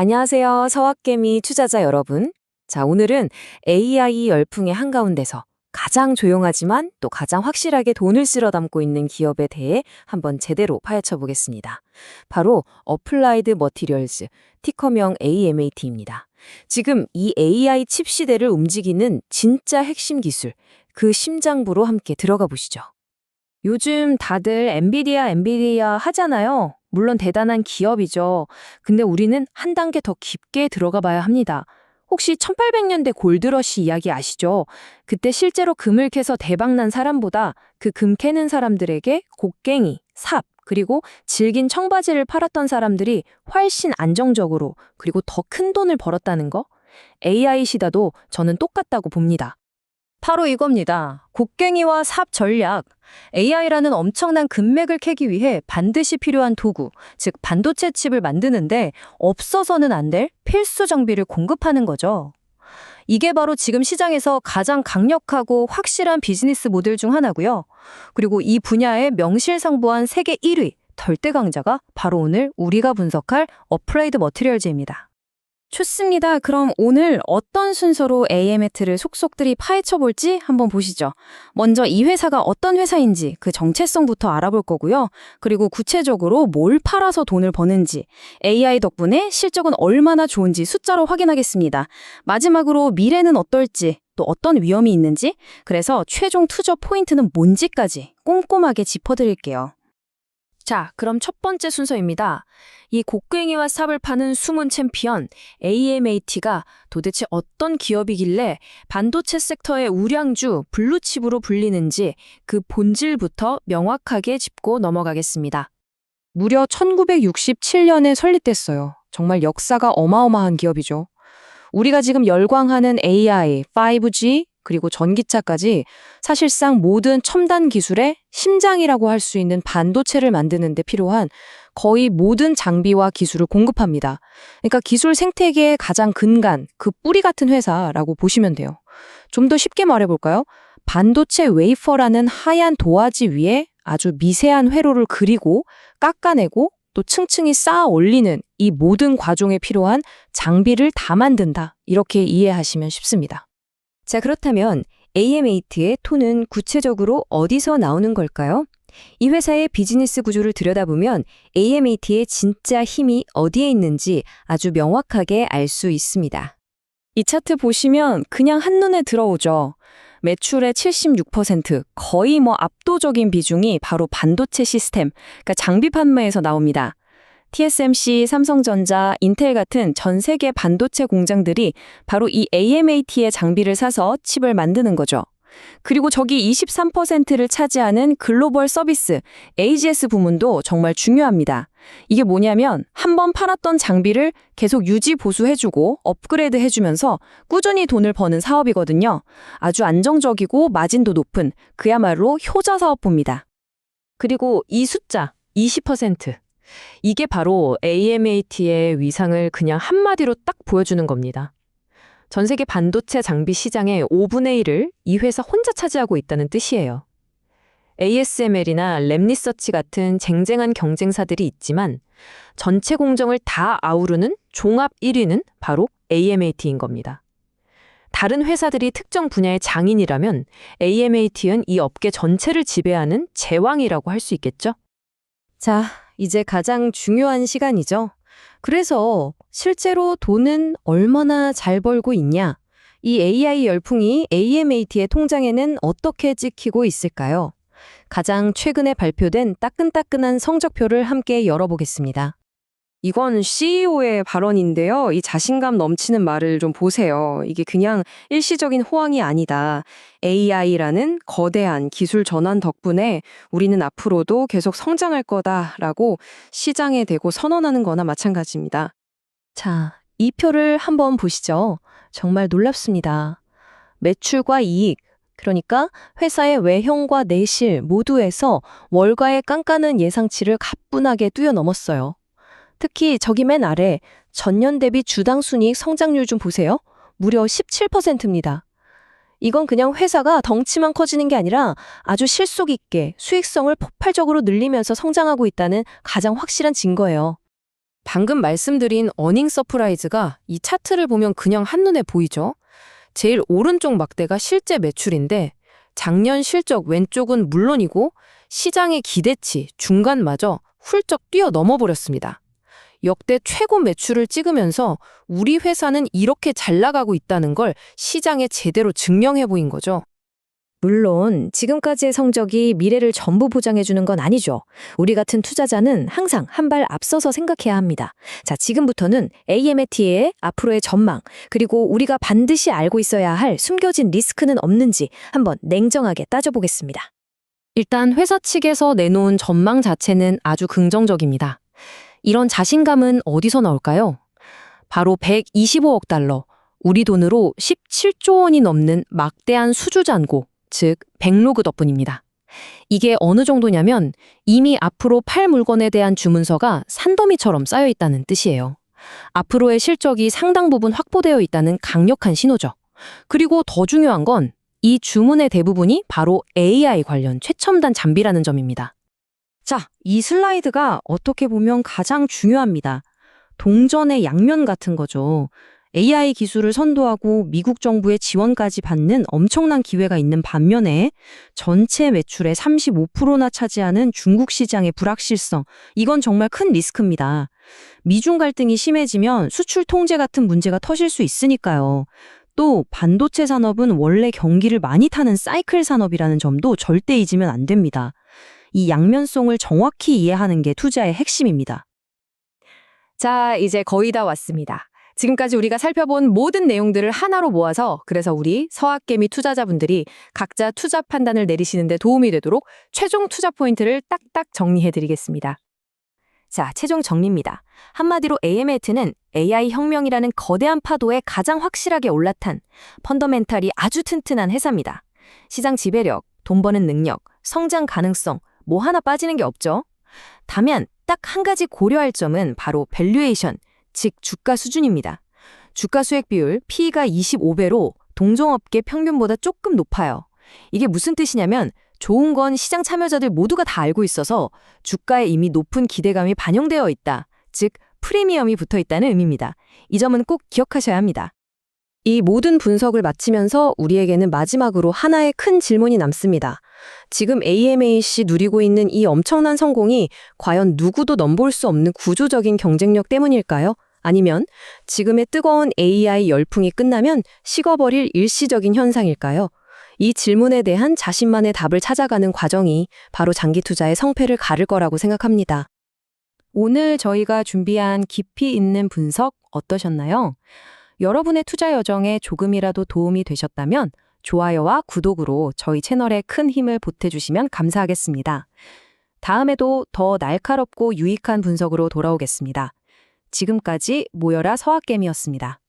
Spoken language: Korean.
안녕하세요. 서학개미 투자자 여러분. 자, 오늘은 AI 열풍의 한가운데서 가장 조용하지만 또 가장 확실하게 돈을 쓸어 담고 있는 기업에 대해 한번 제대로 파헤쳐 보겠습니다. 바로 어플라이드 머티리얼즈, 티커명 AMAT입니다. 지금 이 AI 칩 시대를 움직이는 진짜 핵심 기술, 그 심장부로 함께 들어가 보시죠. 요즘 다들 엔비디아 하잖아요. 물론 대단한 기업이죠. 근데 우리는 한 단계 더 깊게 들어가 봐야 합니다. 혹시 1800년대 골드러시 이야기 아시죠? 그때 실제로 금을 캐서 대박난 사람보다 그 금 캐는 사람들에게 곡괭이, 삽, 그리고 질긴 청바지를 팔았던 사람들이 훨씬 안정적으로 그리고 더 큰 돈을 벌었다는 거? AI 시대도 저는 똑같다고 봅니다. 바로 이겁니다. 곡괭이와 삽 전략. AI라는 엄청난 금맥을 캐기 위해 반드시 필요한 도구, 즉 반도체 칩을 만드는데 없어서는 안 될 필수 장비를 공급하는 거죠. 이게 바로 지금 시장에서 가장 강력하고 확실한 비즈니스 모델 중 하나고요. 그리고 이 분야에 명실상부한 세계 1위, 절대 강자가 바로 오늘 우리가 분석할 어플라이드 머티리얼즈입니다. 좋습니다. 그럼 오늘 어떤 순서로 AMAT를 속속들이 파헤쳐 볼지 한번 보시죠. 먼저 이 회사가 어떤 회사인지 그 정체성부터 알아볼 거고요. 그리고 구체적으로 뭘 팔아서 돈을 버는지, AI 덕분에 실적은 얼마나 좋은지 숫자로 확인하겠습니다. 마지막으로 미래는 어떨지, 또 어떤 위험이 있는지, 그래서 최종 투자 포인트는 뭔지까지 꼼꼼하게 짚어드릴게요. 자, 그럼 첫 번째 순서입니다. 이 곡괭이와 삽을 파는 숨은 챔피언 AMAT가 도대체 어떤 기업이길래 반도체 섹터의 우량주 블루칩으로 불리는지 그 본질부터 명확하게 짚고 넘어가겠습니다. 무려 1967년에 설립됐어요. 정말 역사가 어마어마한 기업이죠. 우리가 지금 열광하는 AI, 5G, 그리고 전기차까지 사실상 모든 첨단 기술의 심장이라고 할 수 있는 반도체를 만드는 데 필요한 거의 모든 장비와 기술을 공급합니다. 그러니까 기술 생태계의 가장 근간, 그 뿌리 같은 회사라고 보시면 돼요. 좀 더 쉽게 말해볼까요? 반도체 웨이퍼라는 하얀 도화지 위에 아주 미세한 회로를 그리고 깎아내고 또 층층이 쌓아 올리는 이 모든 과정에 필요한 장비를 다 만든다. 이렇게 이해하시면 쉽습니다. 자, 그렇다면 AMAT의 톤은 구체적으로 어디서 나오는 걸까요? 이 회사의 비즈니스 구조를 들여다보면 AMAT의 진짜 힘이 어디에 있는지 아주 명확하게 알 수 있습니다. 이 차트 보시면 그냥 한눈에 들어오죠. 매출의 76%, 거의 압도적인 비중이 바로 반도체 시스템, 그러니까 장비 판매에서 나옵니다. TSMC, 삼성전자, 인텔 같은 전 세계 반도체 공장들이 바로 이 AMAT의 장비를 사서 칩을 만드는 거죠. 그리고 저기 23%를 차지하는 글로벌 서비스, AGS 부문도 정말 중요합니다. 이게 뭐냐면 한 번 팔았던 장비를 계속 유지 보수해주고 업그레이드 해주면서 꾸준히 돈을 버는 사업이거든요. 아주 안정적이고 마진도 높은 그야말로 효자 사업부입니다. 그리고 이 숫자, 20%. 이게 바로 AMAT의 위상을 그냥 한마디로 딱 보여주는 겁니다. 전 세계 반도체 장비 시장의 5분의 1을 이 회사 혼자 차지하고 있다는 뜻이에요. ASML이나 랩리서치 같은 쟁쟁한 경쟁사들이 있지만 전체 공정을 다 아우르는 종합 1위는 바로 AMAT인 겁니다. 다른 회사들이 특정 분야의 장인이라면 AMAT는 이 업계 전체를 지배하는 제왕이라고 할 수 있겠죠? 자, 이제 가장 중요한 시간이죠. 그래서 실제로 돈은 얼마나 잘 벌고 있냐? 이 AI 열풍이 AMAT의 통장에는 어떻게 찍히고 있을까요? 가장 최근에 발표된 따끈따끈한 성적표를 함께 열어보겠습니다. 이건 CEO의 발언인데요. 이 자신감 넘치는 말을 좀 보세요. 이게 그냥 일시적인 호황이 아니다. AI라는 거대한 기술 전환 덕분에 우리는 앞으로도 계속 성장할 거다라고 시장에 대고 선언하는 거나 마찬가지입니다. 자, 이 표를 한번 보시죠. 정말 놀랍습니다. 매출과 이익, 그러니까 회사의 외형과 내실 모두에서 월가의 깐깐한 예상치를 가뿐하게 뛰어넘었어요. 특히 저기 맨 아래 전년 대비 주당 순이익 성장률 좀 보세요. 무려 17%입니다. 이건 그냥 회사가 덩치만 커지는 게 아니라 아주 실속 있게 수익성을 폭발적으로 늘리면서 성장하고 있다는 가장 확실한 증거예요. 방금 말씀드린 어닝 서프라이즈가 이 차트를 보면 그냥 한눈에 보이죠? 제일 오른쪽 막대가 실제 매출인데 작년 실적 왼쪽은 물론이고 시장의 기대치 중간마저 훌쩍 뛰어넘어 버렸습니다. 역대 최고 매출을 찍으면서 우리 회사는 이렇게 잘 나가고 있다는 걸 시장에 제대로 증명해 보인 거죠. 물론 지금까지의 성적이 미래를 전부 보장해주는 건 아니죠. 우리 같은 투자자는 항상 한 발 앞서서 생각해야 합니다. 자, 지금부터는 AMAT의 앞으로의 전망, 그리고 우리가 반드시 알고 있어야 할 숨겨진 리스크는 없는지 한번 냉정하게 따져보겠습니다. 일단 회사 측에서 내놓은 전망 자체는 아주 긍정적입니다. 이런 자신감은 어디서 나올까요? 바로 125억 달러, 우리 돈으로 17조 원이 넘는 막대한 수주 잔고, 즉 백로그 덕분입니다. 이게 어느 정도냐면 이미 앞으로 팔 물건에 대한 주문서가 산더미처럼 쌓여 있다는 뜻이에요. 앞으로의 실적이 상당 부분 확보되어 있다는 강력한 신호죠. 그리고 더 중요한 건 이 주문의 대부분이 바로 AI 관련 최첨단 장비라는 점입니다. 자, 이 슬라이드가 어떻게 보면 가장 중요합니다. 동전의 양면 같은 거죠. AI 기술을 선도하고 미국 정부의 지원까지 받는 엄청난 기회가 있는 반면에 전체 매출의 35%나 차지하는 중국 시장의 불확실성, 이건 정말 큰 리스크입니다. 미중 갈등이 심해지면 수출 통제 같은 문제가 터질 수 있으니까요. 또 반도체 산업은 원래 경기를 많이 타는 사이클 산업이라는 점도 절대 잊으면 안 됩니다. 이 양면성을 정확히 이해하는 게 투자의 핵심입니다. 자, 이제 거의 다 왔습니다. 지금까지 우리가 살펴본 모든 내용들을 하나로 모아서 그래서 우리 서학개미 투자자분들이 각자 투자 판단을 내리시는 데 도움이 되도록 최종 투자 포인트를 딱딱 정리해드리겠습니다. 자, 최종 정리입니다. 한마디로 AMAT는 AI 혁명이라는 거대한 파도에 가장 확실하게 올라탄 펀더멘탈이 아주 튼튼한 회사입니다. 시장 지배력, 돈 버는 능력, 성장 가능성, 뭐 하나 빠지는 게 없죠. 다만 딱 한 가지 고려할 점은 바로 밸류에이션, 즉 주가 수준입니다. 주가 수익 비율 P가 25배로 동종업계 평균보다 조금 높아요. 이게 무슨 뜻이냐면 좋은 건 시장 참여자들 모두가 다 알고 있어서 주가에 이미 높은 기대감이 반영되어 있다. 즉 프리미엄이 붙어 있다는 의미입니다. 이 점은 꼭 기억하셔야 합니다. 이 모든 분석을 마치면서 우리에게는 마지막으로 하나의 큰 질문이 남습니다. 지금 AMAC 누리고 있는 이 엄청난 성공이 과연 누구도 넘볼 수 없는 구조적인 경쟁력 때문일까요? 아니면 지금의 뜨거운 AI 열풍이 끝나면 식어버릴 일시적인 현상일까요? 이 질문에 대한 자신만의 답을 찾아가는 과정이 바로 장기 투자의 성패를 가를 거라고 생각합니다. 오늘 저희가 준비한 깊이 있는 분석 어떠셨나요? 여러분의 투자 여정에 조금이라도 도움이 되셨다면 좋아요와 구독으로 저희 채널에 큰 힘을 보태주시면 감사하겠습니다. 다음에도 더 날카롭고 유익한 분석으로 돌아오겠습니다. 지금까지 모여라 서학개미였습니다.